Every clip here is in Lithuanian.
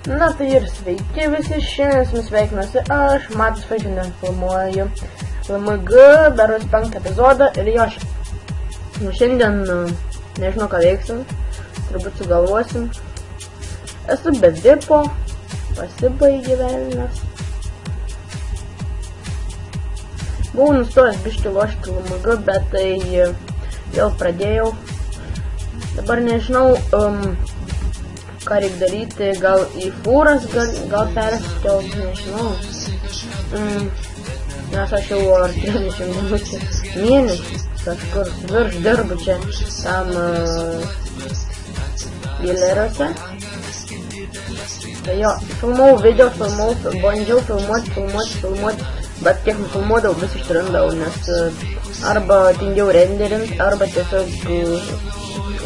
Na tai ir sveiki visi, šiandien sveikinuosi aš, Matas, šiandien filmuoju LMG, beros 5 epizodą ir jo šiandien nežinau ką veiksim, turbūt sugalvosim. Esu be vipo, pasibaigė velnias. Buvau nustojęs biškį lošti LMG, bet tai vėl pradėjau. Dabar nežinau, ką reikia daryti, gal į fūras, gal persikelt, nežinau. Nes aš jau ar 30 minučių mėnesį kažkur virš dirbu čia tam gileriuose. Tai jo, filmau video, bandžiau filmuoti, bet kiek nufilmuodavau, vis ištrindavau, nes arba tingiau renderint, arba tiesiog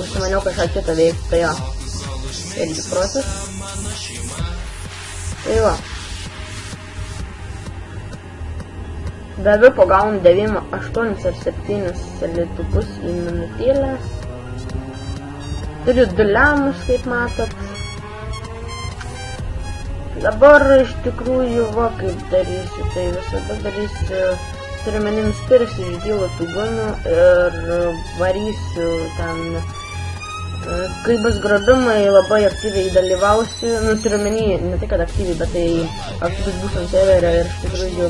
užsimaniau kažką kitą veikti, tai jo. Irgi procesas. Tai va. Be vipo gaunu 9, 8 ar 7 litukus į minutėlę. Turiu 2 lemus, kaip matot. Dabar iš tikrųjų va kaip darysiu, tai visada darysiu, turiu menim spirsiu iš dylo tų gumų ir varysiu ten. Kai bus grobimai, labai aktyviai dalyvausiu, turiu menį, ne tai kad aktyviai, bet tai aktyviai bus ant serverio ir iš tikrųjų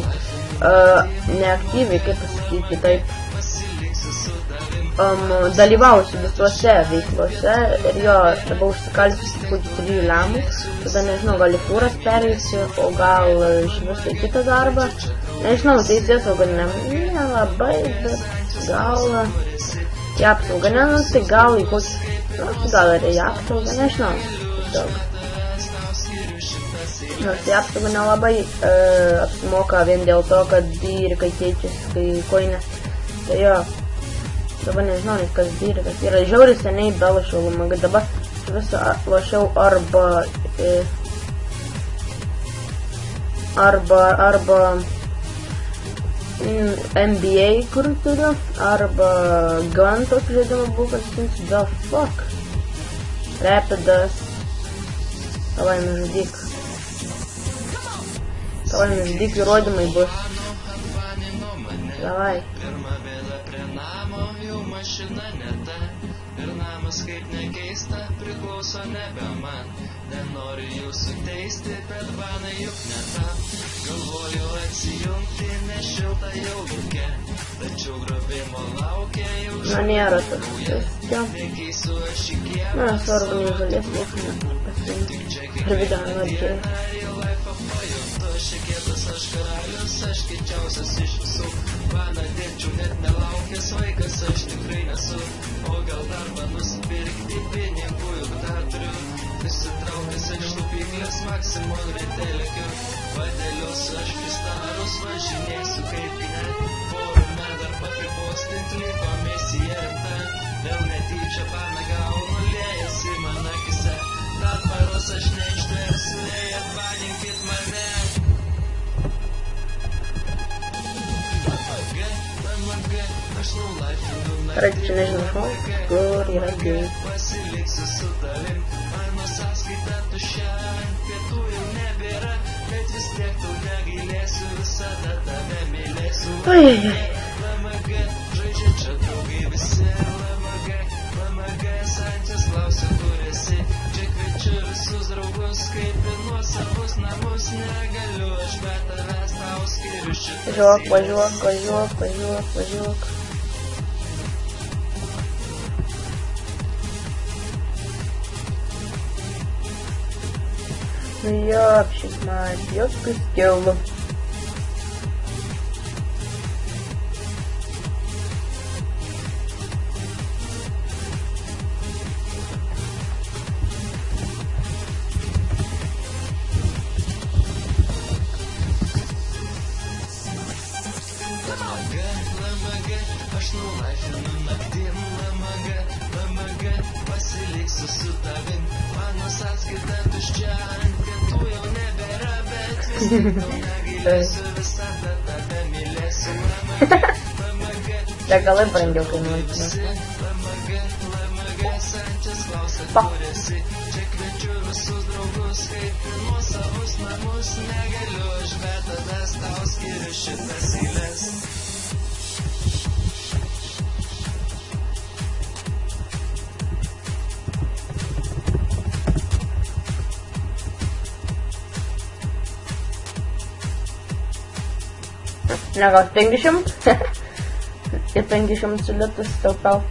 neaktyviai, kaip pasakyti, taip dalyvausiu visuose veiklose ir jo, dabar užsikalsiu kokį 3 lemų, tada nežinau, gal į fūras pereisiu, o gal iš viso į kitą darbą, nežinau, teisėsauga nelabai, bet gal į apsaugą, tai gal į kokį gal ir į apsaugą, nežinau, tiesiog. Nors į apsaugą nelabai apsimoka vien dėl to, kad dyrikai keičiasi, kai koinės. Tai jo, dabar nežinau, net kas dyrikas yra. Žiauriai seniai belošiau LMG, dabar visą lošiau arba NBA, kur turiu, arba Gun tokį žaidimą buvo, kad stinsiu, the fuck. Rapidas. Davai nužudyk. Davai nužudyk, įrodymai bus. Davai. Ir namas kaip nekeista, priklauso nebe man. Nenoriu jūsų teisti, bet vanai juk ne tam. Galvoju atsijungti, nes šilta jau lauke. Tačiau grobimo laukia jau žinau. Na nėra tas. Nekeisiu aš į kiemą. Na, svarbu nežalės niekas nepasiimti. Ir video nordžiai. Šikėtas aš karalius, aš kiečiausias iš visų. Vaną dėčiau net nelaukęs vaikas, aš tikrai nesu. O gal darbą nusipirkti, pinigų juk dar turiu. Įsitraukęs iš lūpyklės, Maksimon retelikiu. Vadelius aš pristarus, važinėsiu kaip kine. Forume dar patripostinti, liko misija rimta. Vėl netyčia pamėgaunu, liejasi man akise. Dar paros aš neištversiu, jei atbaninkit mane. Karai, čia nežinau žmogų, kur yra gėjai. Pasiliksiu su tavim, mano sąskaita tuščia, pietų jau nebėra, bet vis tiek tau negailėsiu, visada tave mylėsiu. LMG, žaidžia čia draugai visi, LMG, Sančias klausia, kur esi, čia kviečiu visus draugus, kaip į nuosavus namus, negaliu aš be tavęs tau skiriu šitą. Važiuok. Ёпчик, мать, ёпка сделала. LMG, aš nulaifinu naktim, LMG, pasiliksiu su tavim, mano sąskaita tuščia, pietų jau nebėra, bet vis tiek tau negailėsiu, visada tave mylėsiu, LMG, Degalai brangiau kainuoja. LMG, Sančias klausia, kur esi, čia kviečiu kviečiu visus draugus, kaip į nuosavus namus. Negaliu aš be tavęs, tau skiriu šitas eiles. Na gal 500? Ir 500 litų sutaupiau.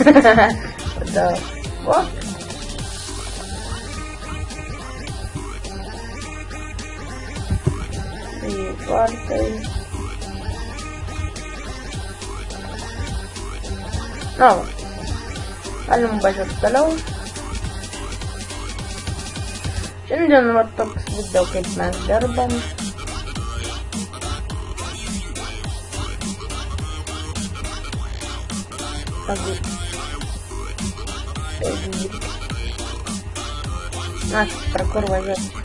What the fuck? No, galim važiuoti toliau. Šiandien va toks video, kaip mes dirbam. Na, pra kur važiuoti?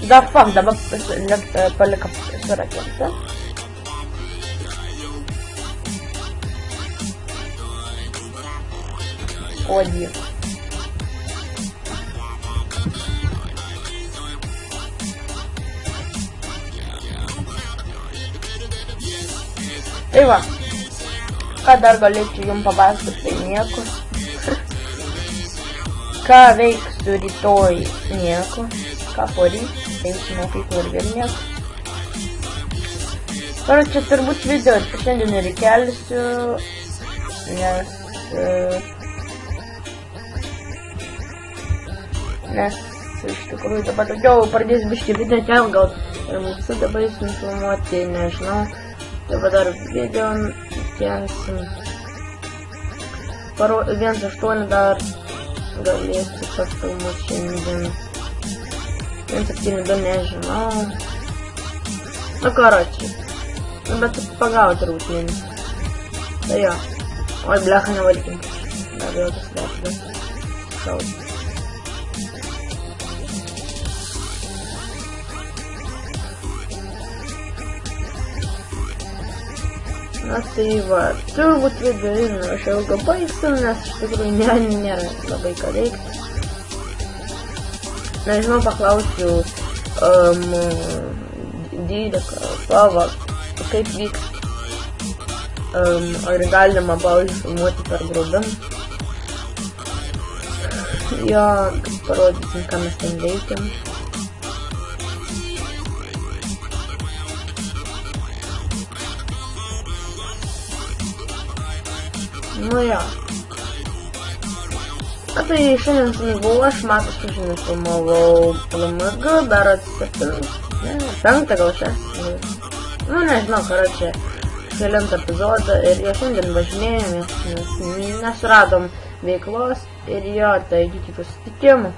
Da fuck, dabar palikam su raketa. O Dieve. Tai va, ką dar galėčiau jums papasakoti, tai nieko. Ką veiksiu rytoj, nieko. Ką poryt, eisiu mokyklą ir vėl nieko. Čia turbūt video šiandien ir įkelsiu, nes iš tikrųjų dabar jau pradėsiu biškį video ten, gal ir mūsų dabar įsinformuoti, nežinau. Dabar dar video kelsim. 1.8 dar galėsiu pafilmuoti šiandien. 1.7 nežinau. Nu, короче. Nu, bet pagauti rūtinį. Tai jo. Oi, blecha, nevalykim. Dar jau tas lėtas. Šaudį. Na tai va, turbūt video aš jau ilgą baigsiu, nes iš tikrųjų nėra labai ką veikti. Nežinau, paklausiu Dyrika, Pava, kaip vyks, ar galima pavyzdžiui filmuoti per grūdam. Jo, parodysim, ką mes ten veikiam. Nu jo. Na tai šiandien su jumis buvau aš, Matas, šiandien filmavau LMG, dar atsiseptinu. Ne, 5 gal 6. Nu nežinau, karočią, kelintą epizodą ir jo šiandien važinėjomės, nes nesuradom veiklos ir jo, tai iki susitikimų.